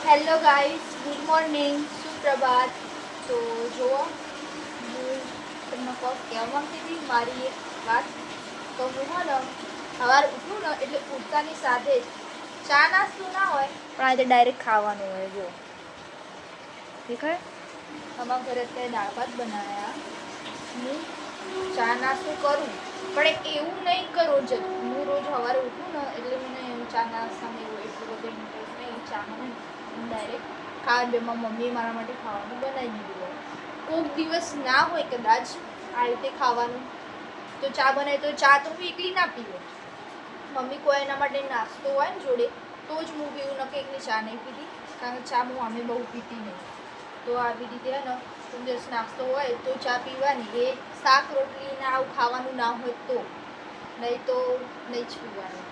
Hello guys, good morning, સુપ્રભાત. તો જુઓ, હું તમને કહેવા માંગતી હતી મારી એક વાત. તો હું સવારે ઉઠું ને એટલે ઉઠતાની સાથે જ ચા નાસ્તો ના હોય, પણ આજે ડાયરેક્ટ ખાવાનું હોય. જો દેખાય, અમારા ઘરે અત્યારે દાળ ભાત બનાવ્યા. હું ચા નાસ્તો કરું, પણ એવું નહીં કરું જ. હું રોજ સવારે ઉઠું ને એટલે મને ચા નાસ્તામાં એવું એટલું બધું ઇન્ટરેસ્ટ નહીં ચામાં નહીં. ડાયરેક્ટ ખાવા બેમાં મમ્મીએ મારા માટે ખાવાનું બનાવી દીધું હોય. કોઈક દિવસ ના હોય કદાચ આ રીતે ખાવાનું, તો ચા બનાવી તો ચા તો હું એકલી ના પીવું. મમ્મી કોઈ એના માટે નાસ્તો હોય ને જોડે તો જ હું પીવું, ન કે એકલી ચા નહીં પીતી. કારણ કે ચા હું અમે બહુ પીતી નહીં. તો આવી રીતે ને કોઈ દિવસ નાસ્તો હોય તો ચા પીવાની, એ શાક રોટલી ને આવું ખાવાનું ના હોય તો, નહીં તો નહીં જ પીવાનું.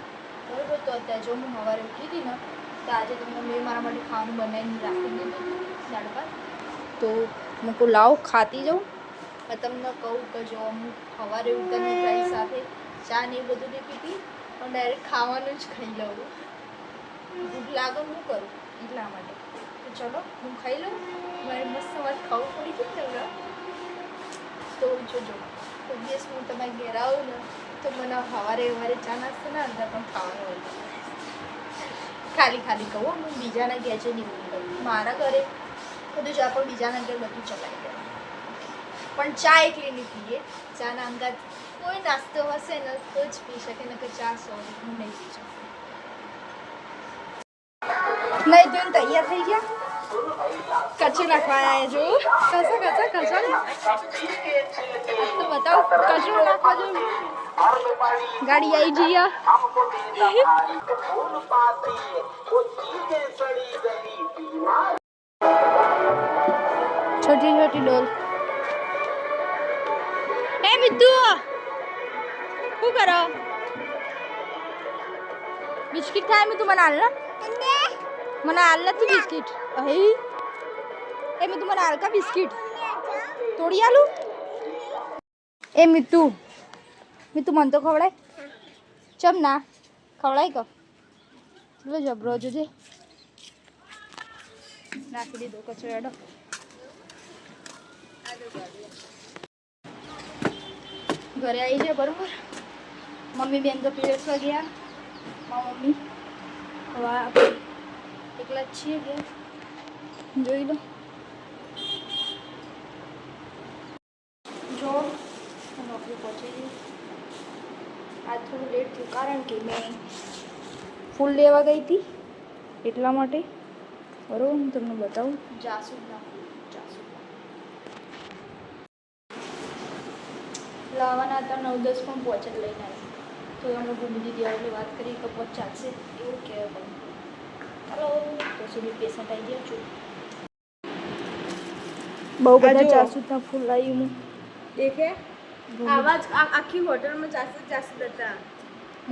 બરાબર. તો અત્યારે જો હું સવારે ઉઠી હતી ને તો આજે તો મમ્મીએ મારા માટે ખાવાનું બનાવીને રાખી દીધું દાળ ભાત. તો હું કહું લાવ ખાતી જાઉં. તમને કહું કે જો હું સવારે ઉઠતાની ચાય સાથે ચા ને એ બધું નહીં પીતી, પણ ડાયરેક્ટ ખાવાનું જ ખાઈ લઉં. ભૂખ લાગે હું કરું એટલા માટે. તો ચલો હું ખાઈ લઉં. મારે મસ્ત વાત ખાવું પડી છે ને. તો જોજો કોઈ દિવસ હું તમારે ઘેર આવું ને તો મને સવારે ચા નાસ્તો ના અંદર પણ ખાવાનું હોય. ખાલી કહું, હું બીજાના ઘેર છે નહીં કરું. મારા ઘરે બધું ચા પણ બીજાના ઘેર બધું ચલાવી દે, પણ ચા એકલી નહીં પીએ. ચાના અંગાત કોઈ નાસ્તો હશે ને તો જ પી શકે, ને કે ચા સોરી હું નહીં પી શકું. નહીં તો તૈયાર થઈ ગયા, કચરો નાખવા આવ્યા જો. કચો તો બતાવો, કચરો નાખવા જો. ગાડી આવી જઈએ. छोटी छोटी डोल. ए मित्तू શું કરો? બિસ્કિટ ખાય મેં તું મને હાલ મને હાલ નથી બિસ્કિટ. અહી એ મેં તું મને હાલ કા બિસ્કિટ તોડી આલું? એ મિત્તુ મને તો ખવડાય. ચમ ના ખવડાય કો ચલો જબરો જોજે. નાખી દીધો કચરો એડો. ઘરે આવી છે બરોબર. મમ્મી બેન તો પીરસવા ગયા. મમ્મી હવે આપણે એકલા જ છીએ કે જોઈ લો. જો નોકરી પહોંચી ગઈ. આજ થોડું લેટ થયું કારણ કે મેં ફૂલ લેવા ગઈ હતી એટલા માટે. બરાબર, હું તમને બતાવું. જાસૂદના લાવવાના હતા 9-10 પણ પહોંચે જ લઈને આવી. તો અમે ભૂમિ દીધી એટલે વાત કરી કે પહોંચ ચાલશે એવું કહેવા પડે. ચાલો તો સુધી પેશન્ટ આવી ગયા છું. બહુ બધા જાસૂદના ફૂલ લાવી હું. દેખે આવાજ આખી હોટલમાં જાસૂદ હતા.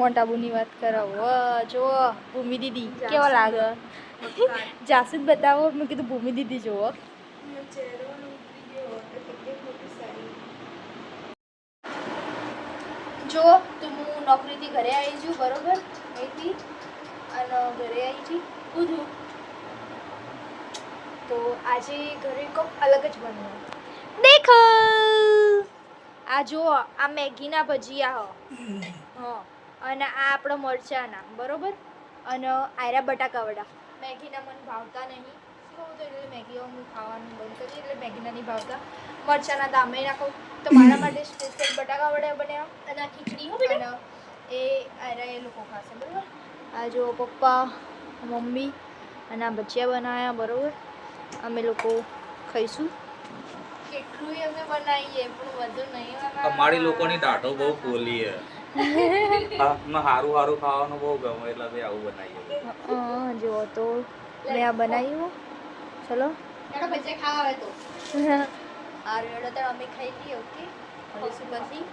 મોટાબુની વાત કરાવો. જો ભૂમિ દીદી કેવા લાગે. જાસૂદ બતાવો. મેં કીધું ભૂમિ દીદી જુઓ. જો તો હું નોકરીથી ઘરે આવી છું બરોબર. અહીંથી અને ઘરે આવી છું કૂદું. તો આજે ઘરે કોક અલગ જ બન્યું. દેખો આ જો આ મેગીના ભજીયા હા, અને આ આપણો મરચાના બરોબર. અને આયરા બટાકા વડા. મેગીના મને ભાવતા નહીં શું તો એટલે મેગી હું ખાવાનું બંધ કરી એટલે મેગીના નહીં ભાવતા. મરચાના દામે નાખું તો મારા માટે સ્પેશિયલ બટાકા વડા બન્યા અને આ ખીચડી હો બેટા. એ આયરા એ લોકો ખાશે બરાબર. આ જો પપ્પા મમ્મી અને આ ભજીયા બનાવ્યા બરાબર. અમે લોકો ખાઈશું. કેટલું અમે બનાવીએ પણ વધુ નહીં. અમારી લોકોની ડાઢો બહુ પોલી છે. સારું ખાવાનું બહુ ગમે એટલે ભાઈ આવું બનાવીએ. જો તો મેં આ બનાવ્યું. ચલો ભજીયા ખાવા આવે તો આ રેડો તો અમે ખાઈ લઈએ. ઓકે હવે શું પછી